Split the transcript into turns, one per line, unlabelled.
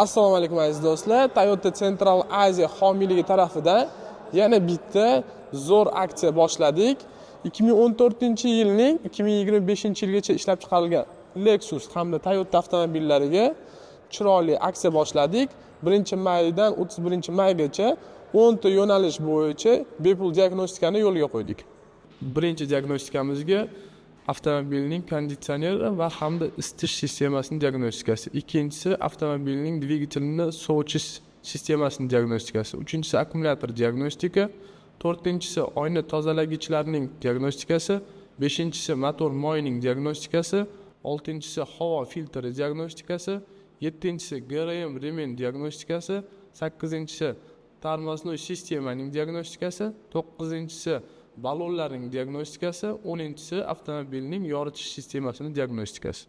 Assalomu alaykum aziz do'stlar. Toyota Central Asia homiyligi tarafidan yana bitta zo'r aksiya boshladik. 2014-yilning 2025-yilgacha ishlab chiqarilgan Lexus hamda Toyota avtomobillariga chiroyli aksiya boshladik. 1-maydan 31-maygacha 10 ta yo'nalish bo'yicha bepul diagnostikani yo'lga qo'ydik. Birinchi diagnostikamizga avtomobilning konditsioneri va hamda isitish sistemasining diagnostikasi. Ikkinchisi avtomobilning dvigatelini sovutish sistemasining diagnostikasi. Uchinchisi akkumulyator diagnostika. To'rtinchisi oyna tozalagichlarning diagnostikasi. Beshinchisi motor moyining diagnostikasi. Oltinchisi havo filtri diagnostikasi. Yettinchisi GRM remen diagnostikasi. Sakkizinchisi tormoznoy sistemaning diagnostikasi. To'qqizinchisi balonlarning diagnostikasi, 10-avtomobilning yoritish sistemasining diagnostikasi.